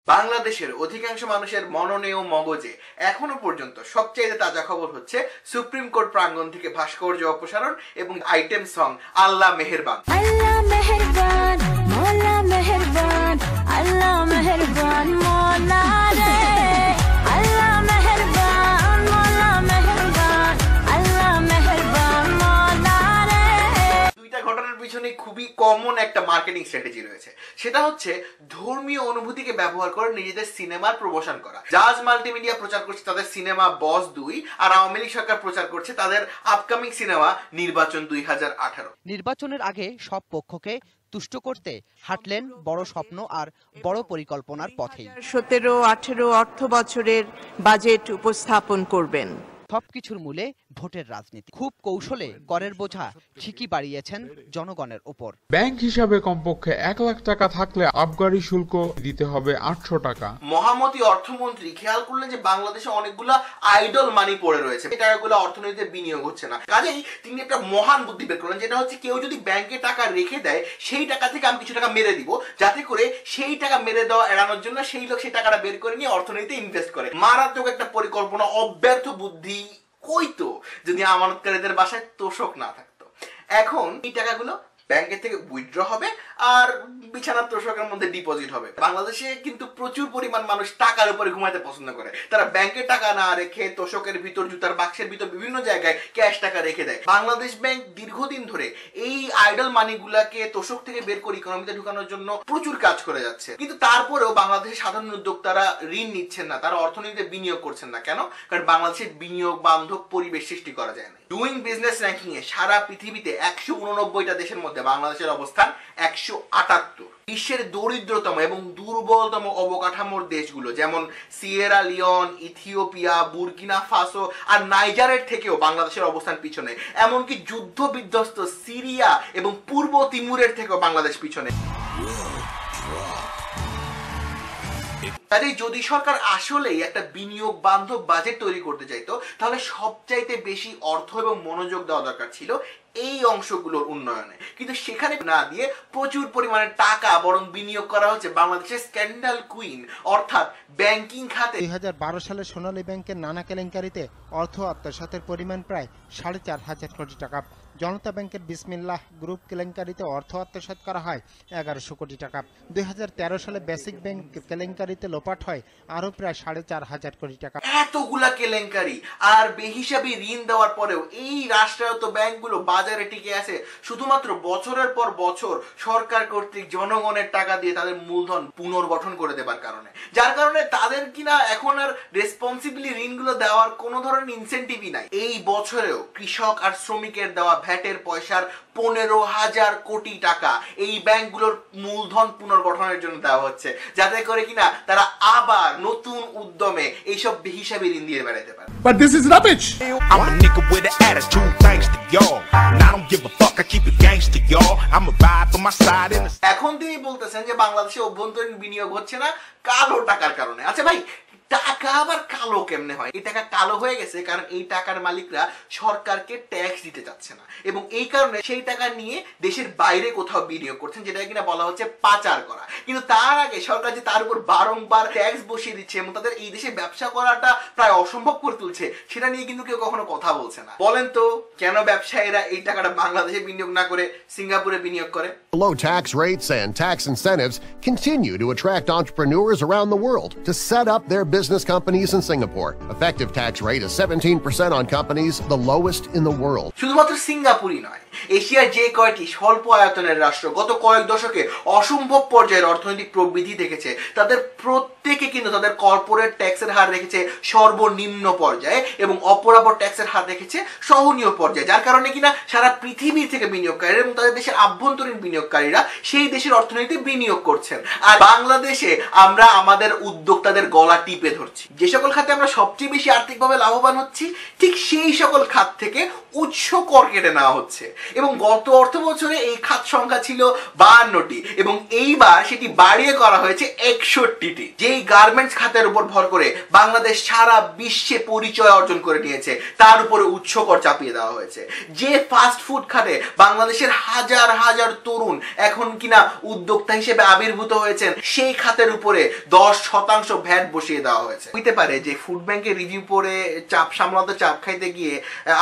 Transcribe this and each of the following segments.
বাংলাদেশের অধিকাংশ মানুষের মননে ও মগজে এখনো পর্যন্ত সবচেয়ে তাজা খবর হচ্ছে সুপ্রিম কোর্ট প্রাঙ্গণ থেকে ভাস্কর্য অপসারণ এবং আইটেম সং আল্লাহ মেহেরবান। আল্লাহ মেহেরবান, মওলা মেহেরবান, আল্লাহ মেহেরবান, মওলা রে। আল্লাহ মেহেরবান, মওলা মেহেরবান, আল্লাহ মেহেরবান, মওলা রে। দুইটা ঘটনার পিছনে খুবই কমন একটা মার্কেটিং স্ট্র্যাটেজি রয়েছে, সেটা হচ্ছে ধর্মীয় অনুভূতিকে ব্যবহার করে নিজেদের সিনেমার প্রমোশন করা। জাজ মাল্টিমিডিয়া প্রচার করছে তাদের সিনেমা বস 2, আর আওয়ামী লীগ সরকার প্রচার করছে তাদের আপকামিং সিনেমা নির্বাচন 2018। নির্বাচনের আগে সব পক্ষকে তুষ্ট করতে হাঁটলেন বড় স্বপ্ন আর বড় পরিকল্পনার পথেই। 17-18 অর্থ বছরের বাজেট উপস্থাপন করবেন। সবকিছুর মূলে ভোটের রাজনীতি। খুব কৌশলে করের বোঝা ঠিকই বাড়িয়েছেন জনগণের উপর। ব্যাংক হিসাবে কমপক্ষে 1 লাখ টাকা থাকলে আবগারি শুল্ক দিতে হবে 800 টাকা। মহামতি অর্থমন্ত্রী খেয়াল করলেন যে বাংলাদেশে অনেকগুলা আইডল মানি পড়ে রয়েছে, এই টাকাগুলো অর্থনীতিতে বিনিয়োগ হচ্ছে না। কাজেই তিনি একটা মহান বুদ্ধি বের করলেন, যেটা হচ্ছে কেউ যদি ব্যাংকে টাকা রেখে দেয় সেই টাকা থেকে আমি কিছু টাকা মেরে দিব, যাতে করে সেই টাকা মেরে দেওয়া এড়ানোর জন্য সেই লোক সেই টাকাটা বের করে নিয়ে অর্থনীতিতে ইনভেস্ট করে। মারাত্মক একটা পরিকল্পনা, অব্যর্থ বুদ্ধি। কইতো যদি আমানতকারীদের বাসায় তোষক না থাকতো। এখন এই টাকাগুলো ব্যাংকের থেকে উইথড্র হবে আর বিছানার তোষকের মধ্যে ডিপোজিট হবে। বাংলাদেশে কিন্তু প্রচুর পরিমাণ মানুষ টাকার উপরে ঘুমাতে পছন্দ করে। তারা ব্যাংকে টাকা না রেখে তোষকের ভিতর, জুতার বাক্সের ভিতর বিভিন্ন জায়গায় ক্যাশ টাকা রেখে দেয়। বাংলাদেশ ব্যাংক দীর্ঘদিন ধরে এই আইডল মানিগুলাকে তোষক থেকে বের করে ইকোনমিতে ঢুকানোর জন্য প্রচুর কাজ করে যাচ্ছে, কিন্তু তারপরেও বাংলাদেশের সাধারণ উদ্যোক্তারা ঋণ নিচ্ছেন না, তারা অর্থনীতিতে বিনিয়োগ করছেন না। কেন? কারণ বাংলাদেশের বিনিয়োগ বান্ধব পরিবেশ সৃষ্টি করা যায় না। ডুইং বিজনেস র্যাঙ্কিং এ সারা পৃথিবীতে 189টা দেশের মধ্যে বাংলাদেশের অবস্থান 178। বিশ্বের দরিদ্রতম এবং দুর্বলতম অবকাঠামোর দেশগুলো যেমন Sierra Leone, Ethiopia, Burkina Faso আর নাইজারের থেকেও বাংলাদেশের অবস্থান পিছনে। এমনকি যুদ্ধ বিধ্বস্ত সিরিয়া এবং পূর্ব তিমুরের থেকেও বাংলাদেশ পিছনে। কাজেই যদি সরকার আসলেই একটা বিনিয়োগ বান্ধব বাজেট তৈরি করতে চাইতো, তাহলে সবচাইতে বেশি অর্থ এবং মনোযোগ দেওয়া দরকার ছিল এই অংশগুলোর উন্নয়নে। কিন্তু সেখানে না দিয়ে প্রচুর পরিমাণে টাকা বরং বিনিয়োগ করা হচ্ছে বাংলাদেশের স্ক্যান্ডাল কুইন অর্থাৎ ব্যাংকিং খাতে। 2012 সালে সোনালী ব্যাংকের নানা কেলেঙ্কারিতে অর্থ আত্মসাতের পরিমাণ প্রায় 4,500 কোটি টাকা। জনতা ব্যাংকের বিসমিল্লাহ গ্রুপ কেলেঙ্কারিতে অর্থ আত্মসাৎ করা হয় 1100 কোটি টাকা। 2013 সালে বেসিক ব্যাংক কেলেঙ্কারিতে লোপাট হয় আরো প্রায় 4,500 কোটি টাকা। এতগুলা কেলেঙ্কারি আর বেহিসাবি ঋণ দেওয়ার পরেও এই রাষ্ট্রায়ত্ত ব্যাংকগুলো বাজারে টিকে আছে শুধুমাত্র বছরের পর বছর সরকার কর্তৃক জনগণের টাকা দিয়ে তাদের মূলধন পুনর্গঠন করে দেবার কারণে, যার কারণে তাদের কিনা এখন আর রেসপন্সিবলি ঋণগুলো দেওয়ার কোনো ধরনের ইনসেন্টিভই নাই। এই বছরেও কৃষক আর শ্রমিকের দেওয়া ভ্যাটের পয়সার 15,000 কোটি টাকা এই ব্যাংকগুলোর মূলধন পুনর্গঠনের জন্য দেওয়া হচ্ছে, যাতে করে কিনা তারা আবার নতুন উদ্যমে এইসব বেহিসাবি ঋণ দিয়ে বেড়াতে পারে। But this is rubbish. I'm a nigga with an attitude, thanks to y'all. And I don't give a fuck, I keep it gangster, y'all. I'm a vibe for my side in the... এখন তিনি বলতেছেন যে বাংলাদেশে অভ্যন্তরীণ বিনিয়োগ হচ্ছে না কালো টাকার কারণে। আচ্ছা ভাই, টাকা আবার কালো কেমনে হয়? এই টাকা কালো হয়ে গেছে কারণ এই টাকার মালিকরা সরকারকে ট্যাক্স দিতে চাচ্ছে না, এবং এই কারণে সেই টাকা নিয়ে দেশের বাইরে কোথাও বিনিয়োগ করছেন, যেটা কিনা বলা হচ্ছে পাচার করা। কিন্তু তার আগে সরকার যে তার উপর বারংবার ট্যাক্স বসিয়ে দিচ্ছে এবং তাদের এই দেশে ব্যবসা করাটা প্রায় অসম্ভব করে তুলছে, সেটা নিয়ে কিন্তু কেউ কখনো কথা বলছে না। বলেন তো কেন ব্যবসায়ীরা এই টাকাটা বাংলাদেশে বিনিয়োগ না করে সিঙ্গাপুরে বিনিয়োগ করে? Low tax rates and tax incentives continue to attract entrepreneurs around the world to set up their business companies in Singapore. Effective tax rate is 17% on companies, the lowest in the world. শুধুমাত্র সিঙ্গাপুরই নয়, এশিয়ার যে কয়টি স্বল্প আয়তনের রাষ্ট্র গত কয়েক দশকে অসম্ভব পর্যায়ের অর্থনৈতিক প্রবৃদ্ধি দেখেছে, তাদের প্রত্যেকে কিন্তু তাদের কর্পোরেট ট্যাক্সের হার রেখেছে সর্বনিম্ন পর্যায়ে এবং অপরাপর ট্যাক্সের হার রেখেছে সহনীয় পর্যায়ে, যার কারণে কিনা সারা পৃথিবী থেকে বিনিয়োগকারীরা এবং তাদের দেশের আভ্যন্তরীণ বিনিয়োগকারীরা সেই দেশের অর্থনীতি বিনিয়োগ করছেন। আর বাংলাদেশে আমরা আমাদের উদ্যোক্তাদের গলা টিপে ধরছি। যে সকল খাতে আমরা সবচেয়ে বেশি আর্থিকভাবে লাভবান হচ্ছি, ঠিক সেই সকল খাত থেকে উৎস কর কেটে নেওয়া হচ্ছে এবং গত অর্থ বছরে এই খাত সংখ্যা ছিল 52টি এবং এইবার সেটি বাড়িয়ে করা হয়েছে 61টি। যেই গার্মেন্টস খাতের উপর ভর করে বাংলাদেশ সারা বিশ্বে পরিচয় অর্জন করে নিয়েছে তার উপরে উৎস কর চাপিয়ে দেওয়া হয়েছে। যে ফাস্ট ফুড খাতে বাংলাদেশের হাজার হাজার তরুণ এখন কিনা উদ্যোক্তা হিসেবে আবির্ভূত হয়েছেন সেই খাতের উপরে 10% ভ্যাট বসিয়ে দেওয়া হয়েছে। হইতে পারে যে ফুড ব্যাংকের রিভিউ পড়ে চাপ সামলাতে চাপ খাইতে গিয়ে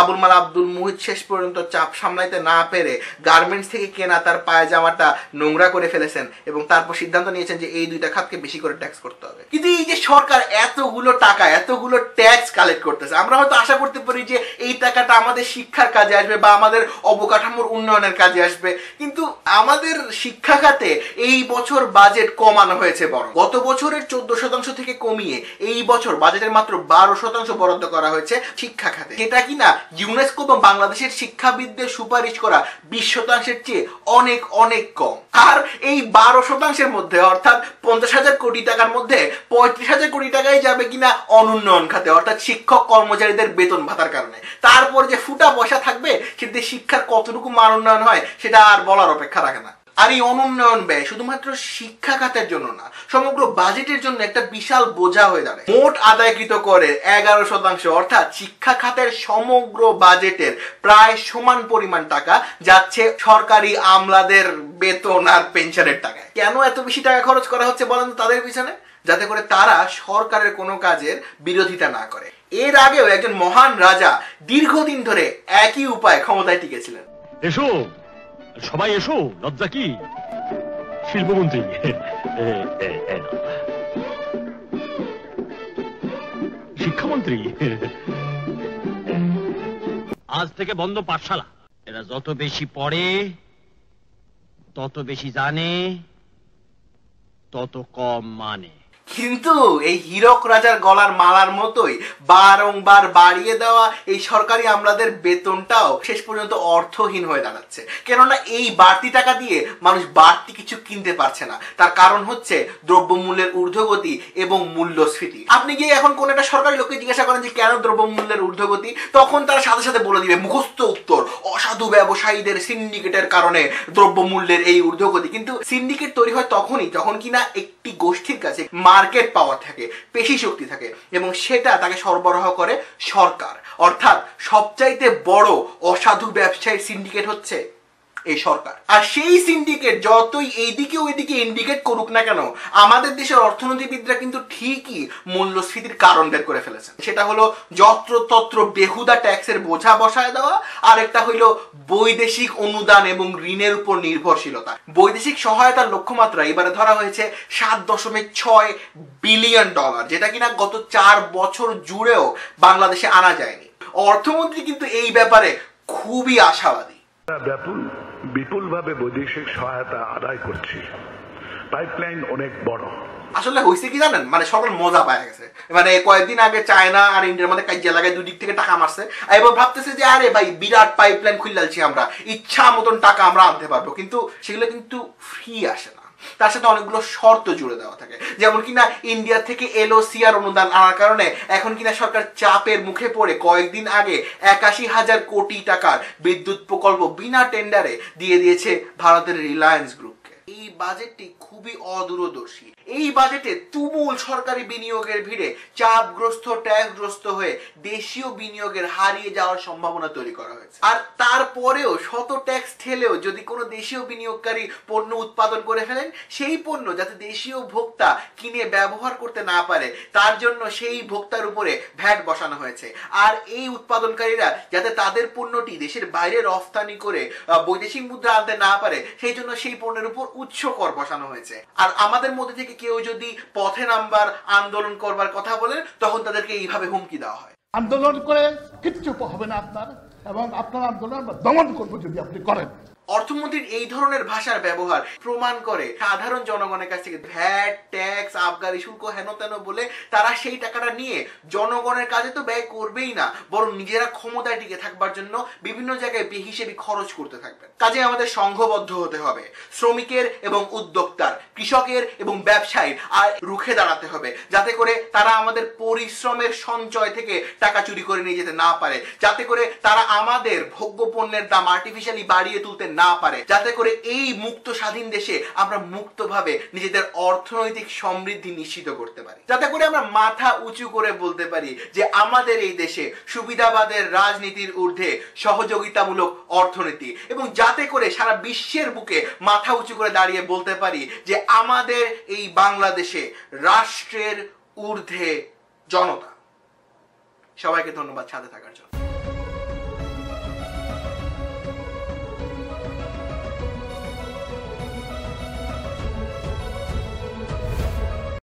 আবুল মাল আব্দুল মুহিত শেষ পর্যন্ত চাপ সামলাইতে না পেরে গার্মেন্টস থেকে কেনা তার পায়জামাটা নোংরা করে ফেলেছেন এবং তারপর সিদ্ধান্ত নিয়েছেন যে এই দুইটা খাতকে বেশি করে ট্যাক্স করতে হবে। কিন্তু এই যে সরকার এতগুলো টাকা এতগুলো ট্যাক্স কালেক্ট করতেছে, আমরা হয়তো আশা করতে পারি যে এই টাকাটা আমাদের শিক্ষার কাজে আসবে বা আমাদের অবকাঠামোর উন্নয়নের কাজে আসবে, কিন্তু আমাদের শিক্ষা খাতে এই বছর বাজেট কমানো হয়েছে। বরং গত বছরের 14% থেকে কমিয়ে এই বছর বাজেটের মাত্র 12% বরাদ্দ করা হয়েছে শিক্ষা খাতে, যেটা কিনা ইউনেস্কো এবং বাংলাদেশের শিক্ষাবিদদের সুপারিশ করা 20% চেয়ে অনেক অনেক কম। আর এই 12% মধ্যে অর্থাৎ 50,000 কোটি টাকার মধ্যে 35,000 কোটি টাকাই যাবে কিনা অনুন্নয়ন খাতে অর্থাৎ শিক্ষক কর্মচারীদের বেতন ভাতার কারণে। তারপর যে ফুটা পয়সা থাকবে সেটা শিক্ষার কতটুকু মান উন্নয়ন হয় সেটা আর বলার অপেক্ষা রাখে না। আর এই অনুন্নয়ন ব্যয় শুধুমাত্র শিক্ষা খাতের জন্য না, সমগ্র বাজেটের জন্য একটা বিশাল বোঝা হয়ে দাঁড়ায়। মোট আদায়কৃত করের 11% অর্থাৎ শিক্ষা খাতের সমগ্র বাজেটের প্রায় সমান পরিমাণ টাকা যাচ্ছে সরকারি আমলাদের বেতন আর পেনশনের টাকায়। কেন এত বেশি টাকা খরচ করা হচ্ছে বলেন তো তাদের পিছনে? যাতে করে তারা সরকারের কোনো কাজের বিরোধিতা না করে। এর আগেও একজন মহান রাজা দীর্ঘদিন ধরে একই উপায়ে ক্ষমতায় টিকেছিলেন। এসো সবাই এসো, লজ্জা কি? শিল্পমন্ত্রী শিক্ষামন্ত্রী আজ থেকে বন্ধ পাঠশালা। এরা যত বেশি পড়ে তত বেশি জানে তত কম মানে। কিন্তু এই হীরক রাজার গলার মালার মতোই বারংবার বাড়িয়ে দেওয়া এই সরকারি আমলাদের বেতনটাও শেষ পর্যন্ত অর্থহীন হয়ে দাঁড়াচ্ছে। কেননা এই বাড়তি টাকা দিয়ে মানুষ বাড়তি কিছু কিনতে পারছে না। তার কারণ হচ্ছে দ্রব্যমূল্যের ঊর্ধ্বগতি এবং মূল্যস্ফীতি। আপনি গিয়ে এখন কোন একটা সরকারি লোককে জিজ্ঞাসা করেন যে কেন দ্রব্যমূল্যের ঊর্ধ্বগতি, তখন তারা সাথে সাথে বলে দিবে মুখস্থ উত্তর, অসাধু ব্যবসায়ীদের সিন্ডিকেটের কারণে দ্রব্যমূল্যের এই ঊর্ধ্বগতি। কিন্তু সিন্ডিকেট তৈরি হয় তখনই যখন কিনা একটি গোষ্ঠীর কাছে মার্কেট পাওয়ার থাকে, পেশি শক্তি থাকে এবং সেটা তাকে সরবরাহ করে সরকার। অর্থাৎ সবচাইতে বড় অসাধু ব্যবসায়ীর সিন্ডিকেট হচ্ছে এই সরকার। আর সেই সিন্ডিকেট যতই এইদিকে ওইদিকে ইন্ডিকেট করুক না কেন, আমাদের দেশের অর্থনীতিবিদরা কিন্তু ঠিকই মূল্যস্ফীতির কারণ বের করে ফেলেছেন। সেটা হলো যত্রতত্র বেহুদা ট্যাক্সের বোঝা বসায় দেওয়া, আর একটা হইলো বৈদেশিক অনুদান এবং ঋণের উপর নির্ভরশীলতা। বৈদেশিক সহায়তার লক্ষ্যমাত্রা এবারে ধরা হয়েছে $7.6 বিলিয়ন, যেটা কিনা গত 4 বছর জুড়েও বাংলাদেশে আনা যায়নি। অর্থমন্ত্রী কিন্তু এই ব্যাপারে খুবই আশাবাদী। বিপুলভাবে বৈদেশিক সহায়তা আদায় করছি, পাইপলাইন অনেক বড়। আসলে হয়েছে কি জানেন, মানে সরকার মজা পায় গেছে। মানে কয়েকদিন আগে চায়না আর ইন্ডিয়ার মধ্যে কাজ লাগায় দুই দিক থেকে টাকা মারছে, এবার ভাবতেছে যে আরে ভাই বিরাট পাইপলাইন খুললালছি আমরা, ইচ্ছা মতন টাকা আমরা আনতে পারবো। কিন্তু সেগুলো কিন্তু ফ্রি আসে না, তার সাথে অনেকগুলো শর্ত জুড়ে দেওয়া থাকে। যেমন কিনা ইন্ডিয়া থেকে LOCR অনুদান আনার কারণে এখন কিনা সরকার চাপের মুখে পড়ে কয়েকদিন আগে 81,000 কোটি টাকার বিদ্যুৎ প্রকল্প বিনা টেন্ডারে দিয়ে দিয়েছে ভারতের রিলায়েন্স গ্রুপকে। এই বাজেটটি খুবই অদূরদর্শী। এই বাজেটে তুমুল সরকারি বিনিয়োগের ভিড়ে চাপগ্রস্ত ট্যাক্সগ্রস্ত হয়ে দেশীয় বিনিয়োগের হারিয়ে যাওয়ার সম্ভাবনা তৈরি করা হয়েছে। আর তারপরেও শত ট্যাক্স ঠেলেও যদি কোনো দেশীয় বিনিয়োগকারী পণ্য উৎপাদন করে ফেলেন, সেই পণ্য যাতে দেশীয় ভোক্তা কিনে ব্যবহার করতে না পারে তার জন্য সেই ভোক্তার উপরে ভ্যাট বসানো হয়েছে। আর এই উৎপাদনকারীরা যাতে তাদের পণ্যটি দেশের বাইরে রফতানি করে বৈদেশিক মুদ্রা আনতে না পারে সেই জন্য সেই পণ্যের উপর উচ্চ কর বসানো হয়েছে। আর আমাদের মধ্যে থেকে কেউ যদি পথে নামবার আন্দোলন করবার কথা বলে তখন তাদেরকে এইভাবে হুমকি দেওয়া হয়। আন্দোলন করে কিচ্ছু হবে না আপনার, এবং আপনার আন্দোলন দমন করবো যদি আপনি করেন। অর্থমন্ত্রীর এই ধরনের ভাষার ব্যবহার প্রমাণ করে সাধারণ জনগণের কাছ থেকে ভ্যাট, ট্যাক্স, আবগারি শুল্ক হেন তেন বলে তারা সেই টাকাটা নিয়ে জনগণের কাজে তো ব্যয় করবেই না, বরং নিজেরা ক্ষমতায় টিকে থাকবার জন্য বিভিন্ন জায়গায় বেহিসেবি খরচ করতে থাকবে। কাজে আমাদের সংঘবদ্ধ হতে হবে, শ্রমিকের এবং উদ্যোক্তার, কৃষকের এবং ব্যবসায়ীর আর রুখে দাঁড়াতে হবে, যাতে করে তারা আমাদের পরিশ্রমের সঞ্চয় থেকে টাকা চুরি করে নিয়ে যেতে না পারে, যাতে করে তারা আমাদের ভোগ্যপণ্যের দাম আর্টিফিশিয়ালি বাড়িয়ে তুলতে না পারে, যাতে করে এই মুক্ত স্বাধীন দেশে আমরা মুক্তভাবে নিজেদের অর্থনৈতিক সমৃদ্ধি নিশ্চিত করতে পারি, যাতে করে আমরা মাথা উঁচু করে বলতে পারি যে আমাদের এই দেশে সুবিধাবাদের রাজনীতির ঊর্ধ্বে সহযোগিতামূলক অর্থনীতি, এবং যাতে করে সারা বিশ্বের বুকে মাথা উঁচু করে দাঁড়িয়ে বলতে পারি যে আমাদের এই বাংলাদেশে রাষ্ট্রের ঊর্ধ্বে জনতা। সবাইকে ধন্যবাদ সাথে থাকার জন্য।